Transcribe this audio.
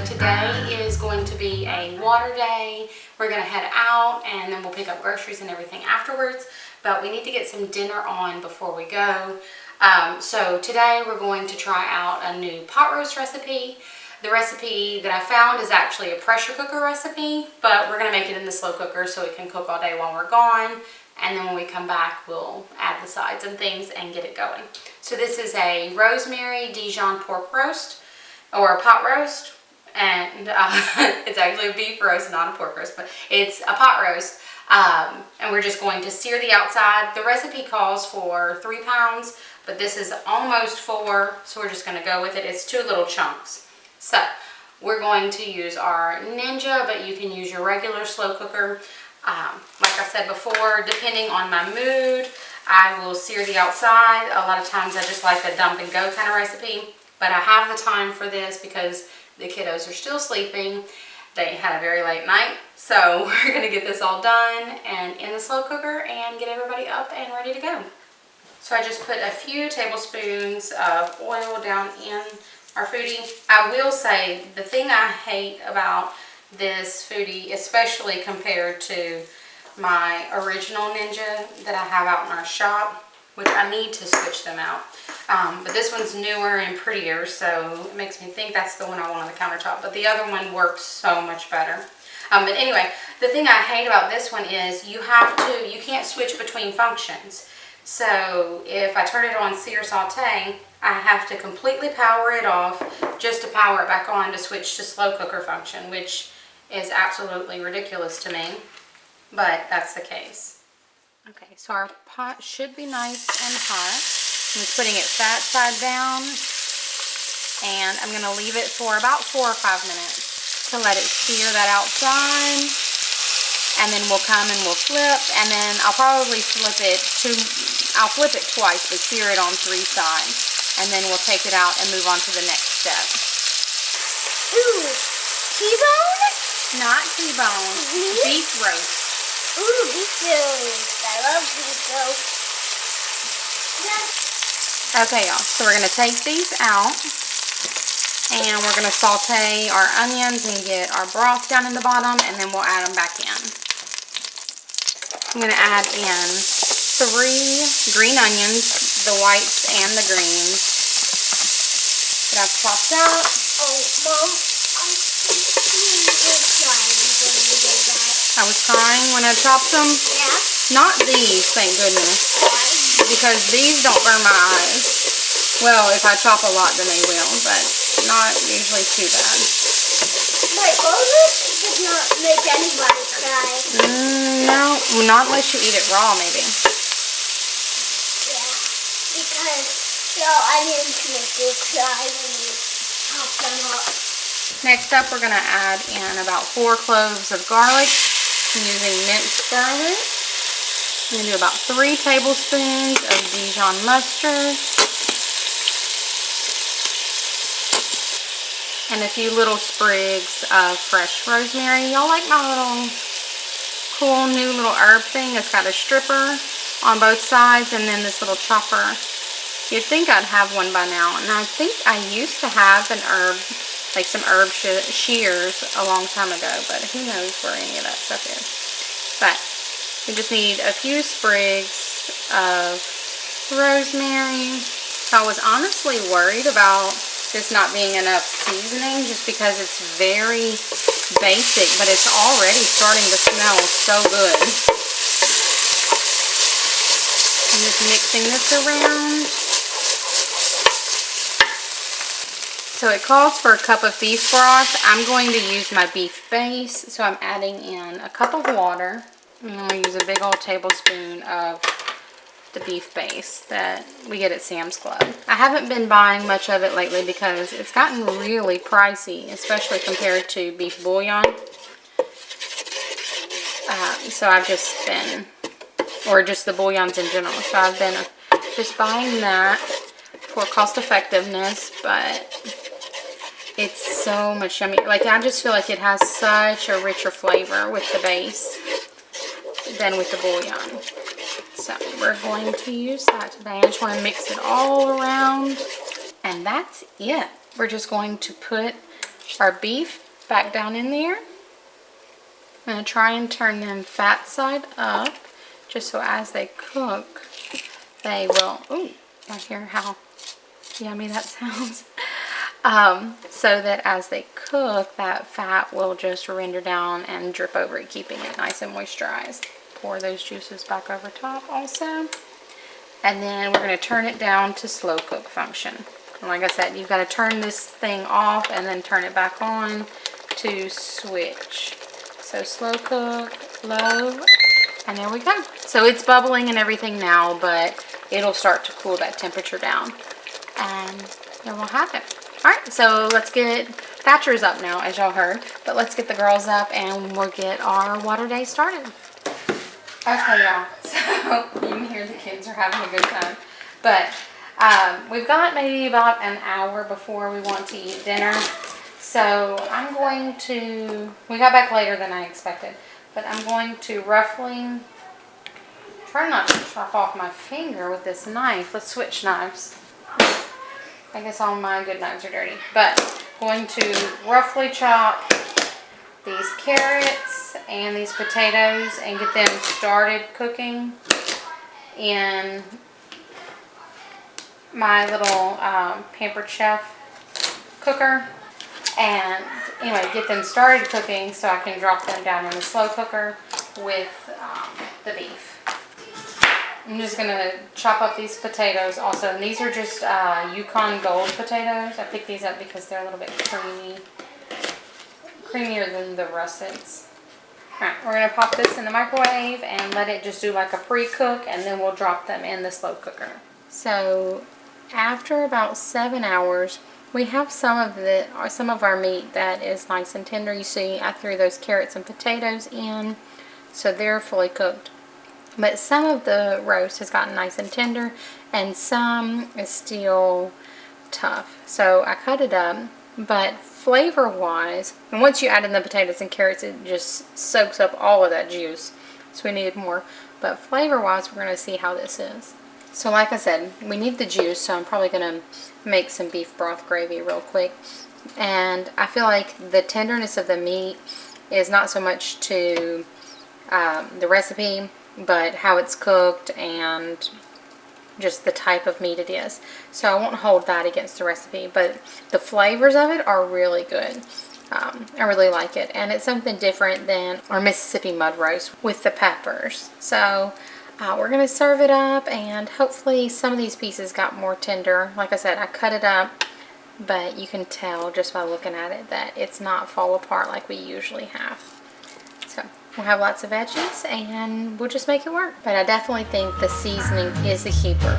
today is going to be a water day. We're going to head out and then we'll pick up groceries and everything afterwards. But we need to get some dinner on before we go. So today we're going to try out a new pot roast recipe. The recipe that I found is actually a pressure cooker recipe, but we're going to make it in the slow cooker so it can cook all day while we're gone. And then when we come back, we'll add the sides and things and get it going. So this is a Rosemary Dijon Pork Roast, or a pot roast. And it's actually a beef roast, not a pork roast, but it's a pot roast. And we're just going to sear the outside. The recipe calls for 3 pounds, but this is almost 4, so we're just going to go with it. It's 2 little chunks. So we're going to use our Ninja, but you can use your regular slow cooker. Like I said before, depending on my mood, I will sear the outside. A lot of times I just like a dump and go kind of recipe, but I have the time for this because the kiddos are still sleeping. They had a very late night, so we're going to get this all done and in the slow cooker and get everybody up and ready to go. So I just put a few tablespoons of oil down in our foodie. I will say the thing I hate about this foodie, especially compared to my original Ninja that I have out in our shop, which I need to switch them out. But this one's newer and prettier, so it makes me think that's the one I want on the countertop. But the other one works so much better. But anyway, the thing I hate about this one is you can't switch between functions. So if I turn it on sear saute, I have to completely power it off just to power it back on to switch to slow cooker function, which is absolutely ridiculous to me, but that's the case. Okay, so our pot should be nice and hot. I'm just putting it fat side down, and I'm going to leave it for about 4 or 5 minutes to let it sear that outside, and then we'll come and we'll flip, and then I'll probably flip it twice, but sear it on 3 sides, and then we'll take it out and move on to the next step. Ooh, T-bone? Not T-bone, beef roast. Ooh, beef roast. I love beef roast. Okay, y'all, so we're going to take these out, and we're going to saute our onions and get our broth down in the bottom, and then we'll add them back in. I'm going to add in 3 green onions, the whites and the greens that I've chopped out. Oh, Mom, I was crying when I chopped them. Yeah. Not these, thank goodness, because these don't burn my eyes. Well, if I chop a lot, then they will, but not usually too bad. But all this does not make anybody cry. No, not unless you eat it raw, maybe. Yeah, because your onions make you cry when you chop them up. Next up, we're going to add in about 4 cloves of garlic. I'm using minced garlic. I'm going to do about 3 tablespoons of Dijon mustard. And a few little sprigs of fresh rosemary. Y'all like my little cool new little herb thing? It's got a stripper on both sides and then this little chopper. You'd think I'd have one by now. And I think I used to have an herb, like some herb shears a long time ago, but who knows where any of that stuff is. But we just need a few sprigs of rosemary. So I was honestly worried about this not being enough seasoning just because it's very basic, but it's already starting to smell so good. I'm just mixing this around. So it calls for a cup of beef broth. I'm going to use my beef base, so I'm adding in a cup of water. I'm going to use a big old tablespoon of the beef base that we get at Sam's Club. I haven't been buying much of it lately because it's gotten really pricey, especially compared to beef bouillon. So I've just been, or just the bouillons in general. So I've been just buying that for cost effectiveness, but it's so much yummy. Like, I just feel like it has such a richer flavor with the base than with the bouillon. So we're going to use that today. I just want to mix it all around, and that's it. We're just going to put our beef back down in there. I'm going to try and turn them fat side up, just so as they cook, they will, ooh, I hear how yummy that sounds. So that as they cook, that fat will just render down and drip over it, keeping it nice and moisturized. Pour those juices back over top also. And then we're going to turn it down to slow cook function. And like I said, you've got to turn this thing off and then turn it back on to switch. So slow cook, low, and there we go. So it's bubbling and everything now, but it'll start to cool that temperature down. And then we'll have it. Alright, so let's get, Thatcher's up now, as y'all heard, but let's get the girls up and we'll get our water day started. Okay, y'all, so you can hear the kids are having a good time. But we've got maybe about an hour before we want to eat dinner. So I'm going to, we got back later than I expected, but I'm going to roughly, try not to chop off my finger with this knife. Let's switch knives. I guess all my good knives are dirty. But going to roughly chop these carrots and these potatoes and get them started cooking in my little Pampered Chef cooker. And anyway, get them started cooking so I can drop them down in the slow cooker with the beef. I'm just going to chop up these potatoes also. And these are just Yukon Gold potatoes. I picked these up because they're a little bit creamy. Creamier than the russets. Alright, we're going to pop this in the microwave and let it just do like a pre-cook, and then we'll drop them in the slow cooker. So after about 7 hours, we have some of our meat that is nice and tender. You see, I threw those carrots and potatoes in, so they're fully cooked. But some of the roast has gotten nice and tender, and some is still tough. So I cut it up, but flavor-wise, and once you add in the potatoes and carrots, it just soaks up all of that juice. So we needed more. But flavor-wise, we're going to see how this is. So like I said, we need the juice, so I'm probably going to make some beef broth gravy real quick. And I feel like the tenderness of the meat is not so much to the recipe, but how it's cooked and just the type of meat it is. So I won't hold that against the recipe, but the flavors of it are really good. I really like it, and it's something different than our Mississippi mud roast with the peppers. So we're going to serve it up, and hopefully some of these pieces got more tender. Like I said, I cut it up, but you can tell just by looking at it that it's not fall apart like we usually have. So we'll have lots of veggies, and we'll just make it work. But I definitely think the seasoning is a keeper.